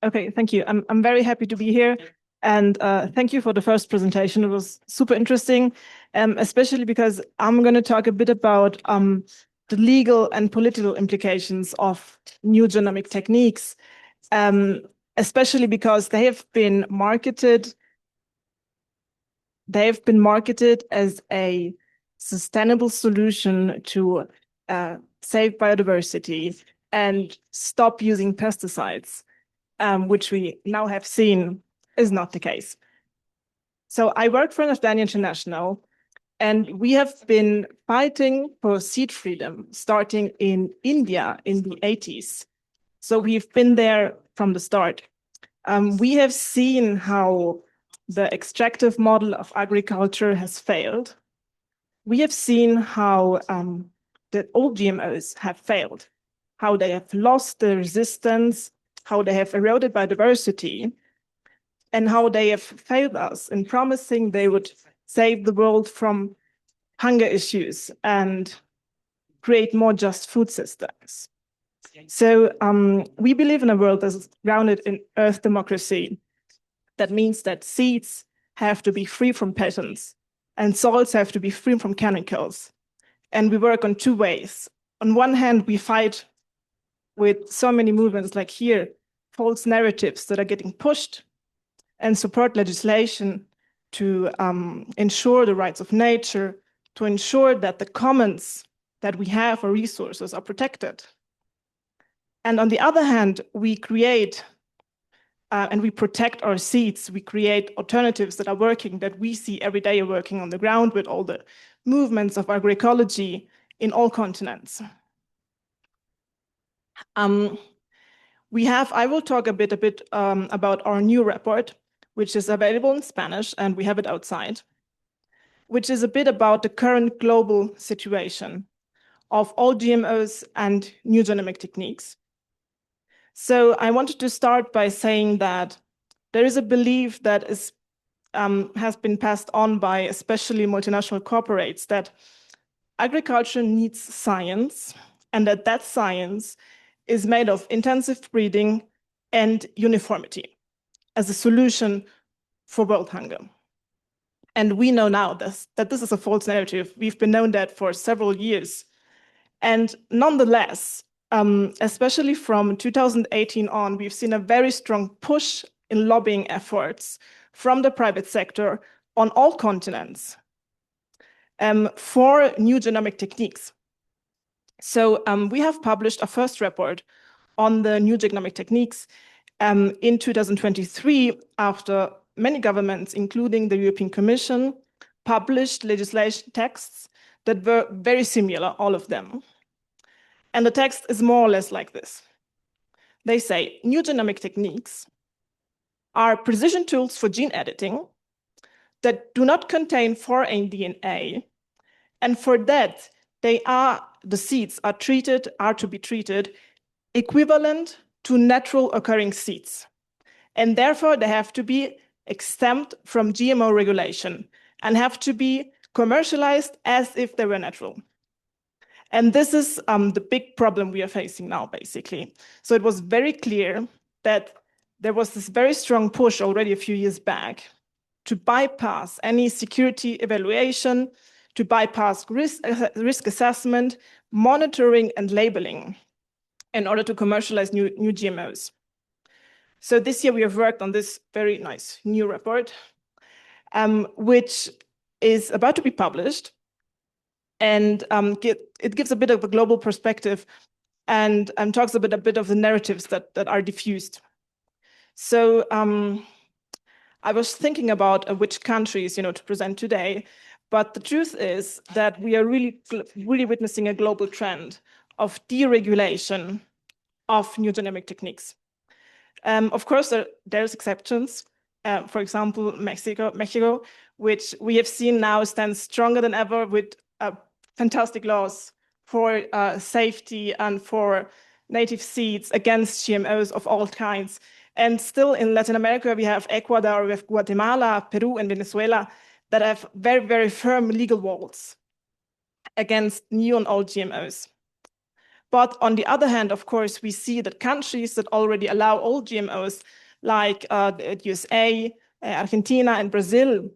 Okay, thank you. I'm very happy to be here. And thank you for the first presentation. It was super interesting, especially because I'm going to talk a bit about the legal and political implications of new genomic techniques, um, especially because they have been marketed as a sustainable solution to save biodiversity and stop using pesticides, which we now have seen is not the case. So I work for Navdanya International, and we have been fighting for seed freedom starting in India in the 80s. So we've been there from the start. We have seen how the extractive model of agriculture has failed. We have seen how the old GMOs have failed, how they have lost the resistance, how they have eroded biodiversity, and how they have failed us in promising they would save the world from hunger issues and create more just food systems. So we believe in a world that is grounded in earth democracy. That means that seeds have to be free from patents and soils have to be free from chemicals. And we work on two ways. On one hand, we fight with so many movements like here, false narratives that are getting pushed, and support legislation to ensure the rights of nature, to ensure that the commons that we have for resources are protected. And on the other hand, we create and we protect our seeds. We create alternatives that are working, that we see every day are working on the ground with all the movements of agroecology in all continents. I will talk a bit about our new report, which is available in Spanish, and we have it outside, which is a bit about the current global situation of all GMOs and new genomic techniques. So I wanted to start by saying that there is a belief that has been passed on by especially multinational corporates that agriculture needs science, and that science is made of intensive breeding and uniformity as a solution for world hunger. And we know now that this is a false narrative. We've been known that for several years. And nonetheless, especially from 2018 on, we've seen a very strong push in lobbying efforts from the private sector on all continents for new genomic techniques. So we have published a first report on the new genomic techniques in 2023 after many governments, including the European Commission, published legislation texts that were very similar, all of them. And the text is more or less like this. They say, new genomic techniques are precision tools for gene editing that do not contain foreign DNA. And for that, the seeds are to be treated equivalent to natural occurring seeds. And therefore, they have to be exempt from GMO regulation and have to be commercialized as if they were natural. And this is the big problem we are facing now, basically. So it was very clear that there was this very strong push already a few years back to bypass any security evaluation, to bypass risk assessment, monitoring, and labeling in order to commercialize new GMOs. So this year we have worked on this very nice new report, which is about to be published. And it gives a bit of a global perspective and talks a bit of the narratives that are diffused. So I was thinking about which countries to present today, but the truth is that we are really witnessing a global trend of deregulation of new genomic techniques. Of course, there's exceptions. For example, Mexico, which we have seen now stands stronger than ever with fantastic laws for safety and for native seeds against GMOs of all kinds. And still in Latin America, we have Ecuador, we have Guatemala, Peru, and Venezuela that have very, very firm legal walls against new and old GMOs. But on the other hand, of course, we see that countries that already allow all GMOs, like the USA, Argentina, and Brazil,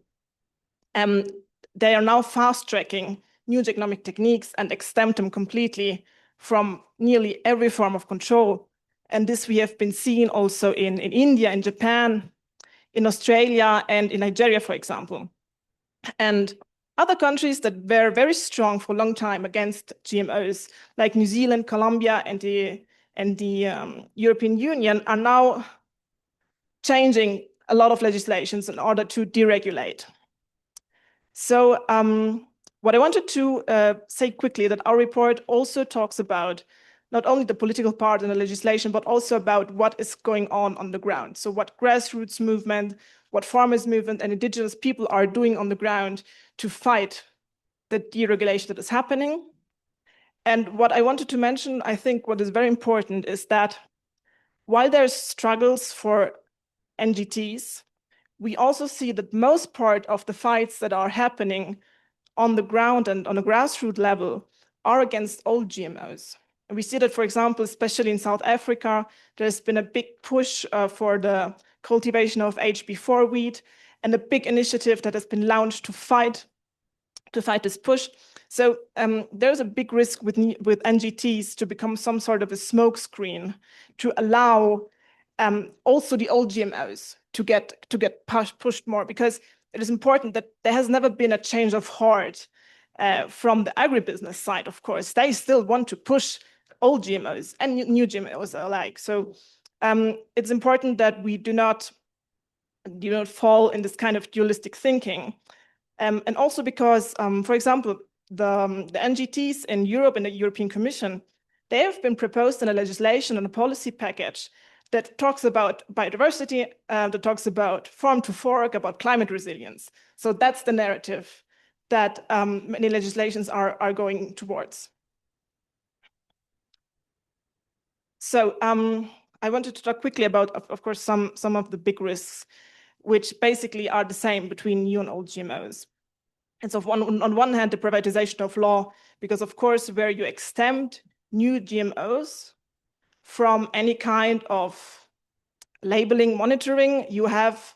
they are now fast-tracking new genomic techniques and exempt them completely from nearly every form of control. And this we have been seeing also in India, in Japan, in Australia, and in Nigeria, for example. And other countries that were very strong for a long time against GMOs, like New Zealand, Colombia, and the European Union, are now changing a lot of legislations in order to deregulate. So what I wanted to say quickly, that our report also talks about not only the political part and the legislation, but also about what is going on the ground. So what grassroots movement, what farmers movement and indigenous people are doing on the ground to fight the deregulation that is happening. And what I wanted to mention, I think what is very important is that while there's struggles for NGTs, we also see that most part of the fights that are happening on the ground and on a grassroots level are against all GMOs. And we see that, for example, especially in South Africa, there's been a big push for the cultivation of HB4 wheat and a big initiative that has been launched to fight this push. So there's a big risk with NGTs to become some sort of a smokescreen to allow also the old GMOs to get pushed more, because it is important that there has never been a change of heart from the agribusiness side. Of course, they still want to push old GMOs and new GMOs alike. So it's important that we do not fall in this kind of dualistic thinking. And also because, for example, the NGTs in Europe and the European Commission, they have been proposed in a legislation and a policy package that talks about biodiversity, that talks about farm to fork, about climate resilience. So that's the narrative that many legislations are going towards. So I wanted to talk quickly about, of course, some of the big risks, which basically are the same between new and old GMOs. And so on one hand, the privatization of law, because of course, where you exempt new GMOs from any kind of labeling, monitoring, you have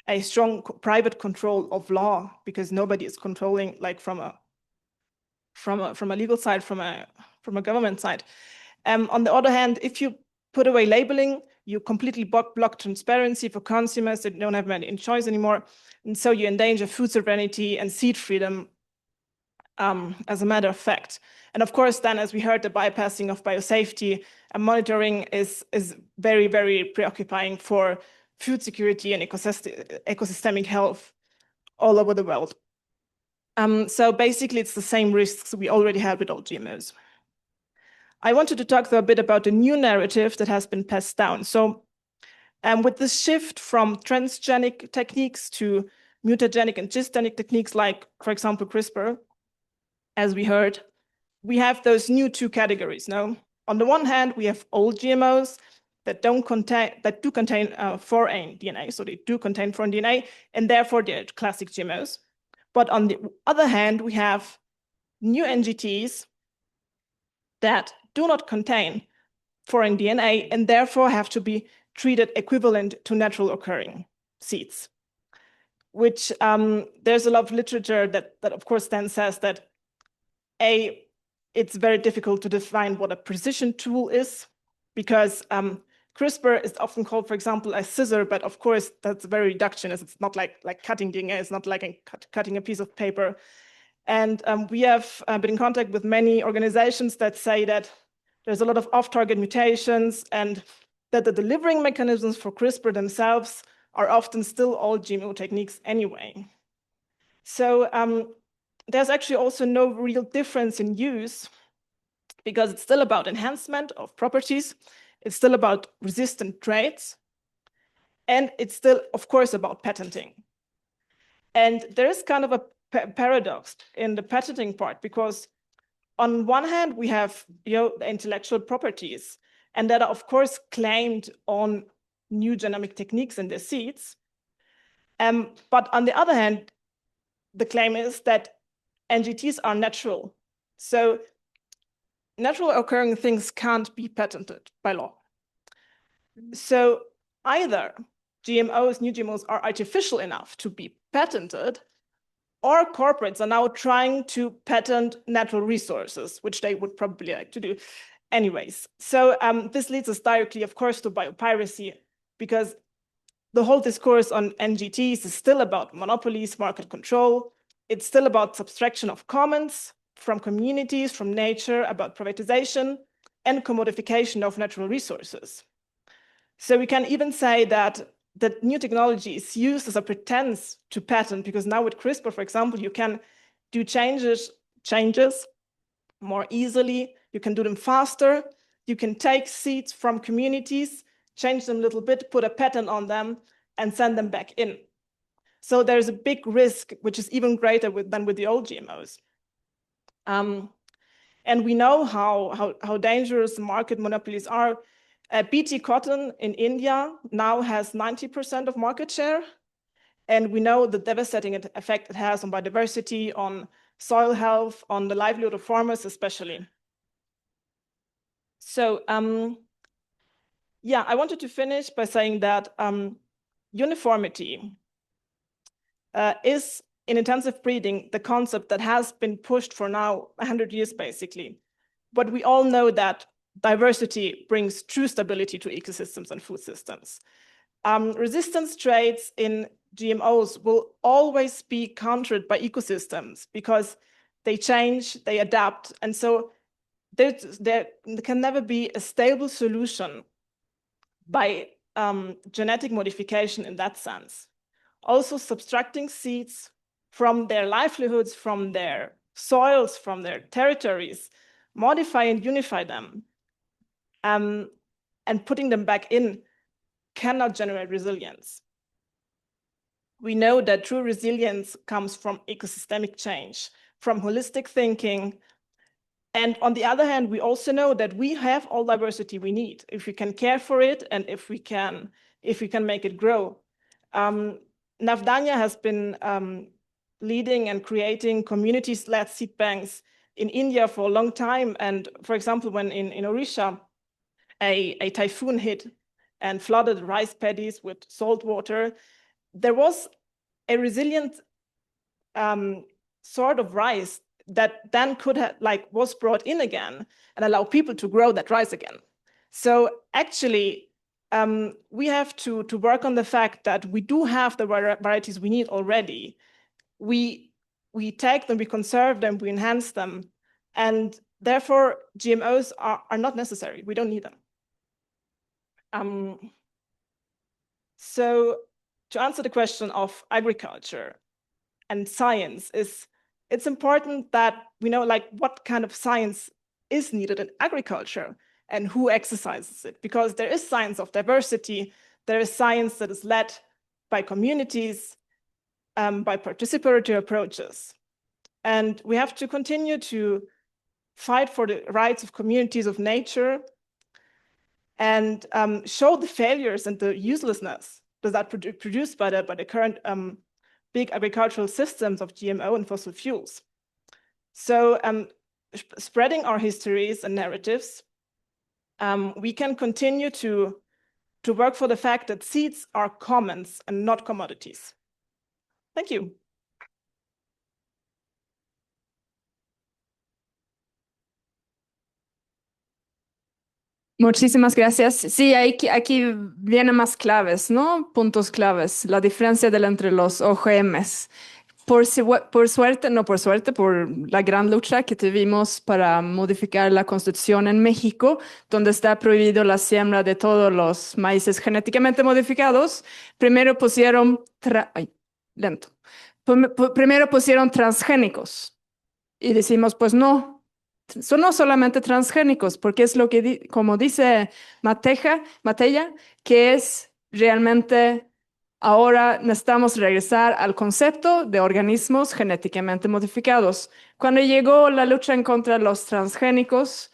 a strong private control of law, because nobody is controlling, like from a legal side, from a government side. On the other hand, if you put away labeling, you completely block transparency for consumers. They don't have any choice anymore. And so you endanger food sovereignty and seed freedom as a matter of fact. And of course, then, as we heard, the bypassing of biosafety and monitoring is very, very preoccupying for food security and ecosystemic health all over the world. So basically, it's the same risks we already had with all GMOs. I wanted to talk, though, a bit about the new narrative that has been passed down. So with the shift from transgenic techniques to mutagenic and cisgenic techniques, like, for example, CRISPR, as we heard, we have those new two categories now. On the one hand, we have old GMOs that do contain foreign DNA, so they do contain foreign DNA, and therefore they're classic GMOs. But on the other hand, we have new NGTs that do not contain foreign DNA and therefore have to be treated equivalent to natural occurring seeds, which there's a lot of literature that of course then says that it's very difficult to define what a precision tool is, because CRISPR is often called, for example, a scissor, but of course that's very reductionist. It's not like cutting DNA. It's not like cutting a piece of paper. And we have been in contact with many organizations that say that there's a lot of off-target mutations and that the delivering mechanisms for CRISPR themselves are often still all GMO techniques anyway. So there's actually also no real difference in use, because it's still about enhancement of properties. It's still about resistant traits. And it's still, of course, about patenting. And there is kind of a paradox in the patenting part, because on one hand, we have the intellectual properties, and that are, of course, claimed on new genomic techniques in the seeds. But on the other hand, the claim is that NGTs are natural. So natural occurring things can't be patented by law. So either GMOs, new GMOs, are artificial enough to be patented, or corporates are now trying to patent natural resources, which they would probably like to do anyways. So this leads us directly, of course, to biopiracy, because the whole discourse on NGTs is still about monopolies, market control. It's still about subtraction of commons from communities, from nature, about privatization and commodification of natural resources. So we can even say that new technology is used as a pretense to patent, because now with CRISPR, for example, you can do changes more easily, you can do them faster, you can take seeds from communities, change them a little bit, put a patent on them, and send them back in. So there's a big risk, which is even greater than with the old GMOs. And we know how dangerous market monopolies are. BT cotton in India now has 90% of market share. And we know the devastating effect it has on biodiversity, on soil health, on the livelihood of farmers especially. So yeah, I wanted to finish by saying that uniformity is, in intensive breeding, the concept that has been pushed for now 100 years, basically. But we all know that diversity brings true stability to ecosystems and food systems. Resistance traits in GMOs will always be countered by ecosystems because they change, they adapt. And so there can never be a stable solution by genetic modification in that sense. Also subtracting seeds from their livelihoods, from their soils, from their territories, modify and unify them, and putting them back in cannot generate resilience. We know that true resilience comes from ecosystemic change, from holistic thinking. And on the other hand, we also know that we have all diversity we need if we can care for it and if we can make it grow. Navdanya has been leading and creating community-led seed banks in India for a long time. And for example, when in Odisha, a typhoon hit and flooded rice paddies with salt water, there was a resilient sort of rice that then could have, was brought in again and allow people to grow that rice again. So actually, we have to work on the fact that we do have the varieties we need already. We take them, we conserve them, we enhance them, and therefore GMOs are not necessary. We don't need them. So to answer the question of agriculture and science, it's important that we know what kind of science is needed in agriculture and who exercises it, because there is science of diversity, there is science that is led by communities, by participatory approaches. And we have to continue to fight for the rights of communities of nature and show the failures and the uselessness that produced by the current big agricultural systems of GMO and fossil fuels. So spreading our histories and narratives, we can continue to work for the fact that seeds are commons and not commodities. Thank you. Muchísimas gracias. Sí, aquí vienen más claves, ¿no? Puntos claves. La diferencia entre los OGMs. Por suerte, no por suerte, por la gran lucha que tuvimos para modificar la Constitución en México, donde está prohibido la siembra de todos los maíces genéticamente modificados, primero pusieron, primero pusieron transgénicos y decimos, pues no. Son no solamente transgénicos, porque es lo que, como dice Mateja, que es realmente ahora necesitamos regresar al concepto de organismos genéticamente modificados. Cuando llegó la lucha en contra de los transgénicos,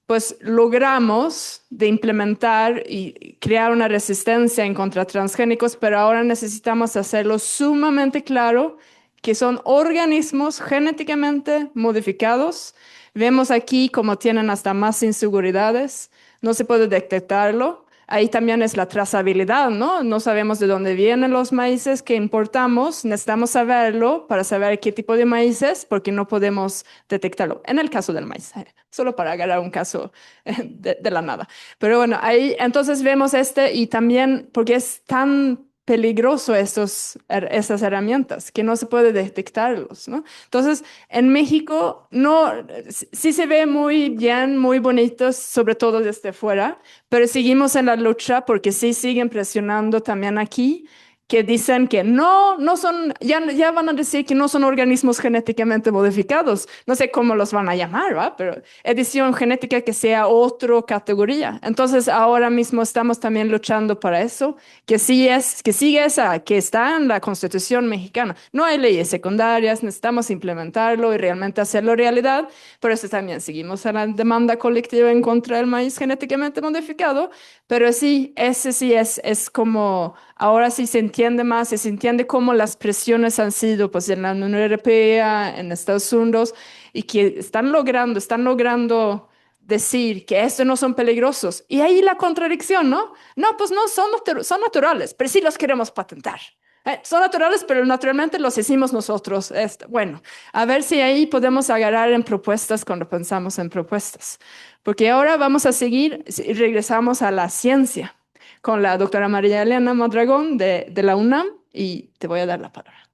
pues logramos de implementar y crear una resistencia en contra de transgénicos, pero ahora necesitamos hacerlo sumamente claro que son organismos genéticamente modificados, Vemos aquí cómo tienen hasta más inseguridades, no se puede detectarlo. Ahí también es la trazabilidad, ¿no? No sabemos de dónde vienen los maíces que importamos, necesitamos saberlo para saber qué tipo de maíces, porque no podemos detectarlo. En el caso del maíz, solo para agarrar un caso de la nada. Pero bueno, ahí entonces vemos y también porque es tan peligroso estas herramientas que no se puede detectarlos, ¿no? Entonces, en México no, sí se ve muy bien, muy bonitos, sobre todo desde fuera, pero seguimos en la lucha porque sí siguen presionando también aquí, que dicen que no son, ya van a decir que no son organismos genéticamente modificados. No sé cómo los van a llamar, ¿va? Pero edición genética que sea otra categoría. Entonces, ahora mismo estamos también luchando para eso, que sigue esa, que está en la Constitución mexicana. No hay leyes secundarias, necesitamos implementarlo y realmente hacerlo realidad. Por eso también seguimos en la demanda colectiva en contra del maíz genéticamente modificado. Pero sí, ese sí es como, ahora sí se entiende más, y se entiende cómo las presiones han sido pues en la Unión Europea, en Estados Unidos, y que están logrando decir que estos no son peligrosos. Y ahí la contradicción, ¿no? No, pues no, son naturales, pero sí los queremos patentar. Son naturales, pero naturalmente los hicimos nosotros. Bueno, a ver si ahí podemos agarrar en propuestas cuando pensamos en propuestas. Porque ahora vamos a seguir y regresamos a la ciencia con la doctora María Elena Madragón de la UNAM y te voy a dar la palabra.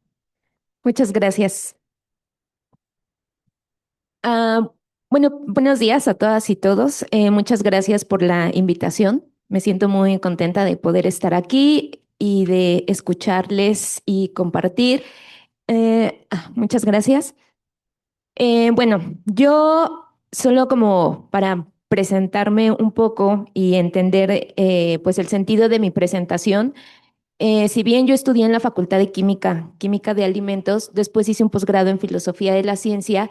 Muchas gracias. Ah, bueno, buenos días a todas y todos. Muchas gracias por la invitación. Me siento muy contenta de poder estar aquí y de escucharles y compartir. Muchas gracias. Bueno, yo solo como para presentarme un poco y entender pues el sentido de mi presentación. Si bien yo estudié en la Facultad de Química, Química de Alimentos, después hice un posgrado en Filosofía de la Ciencia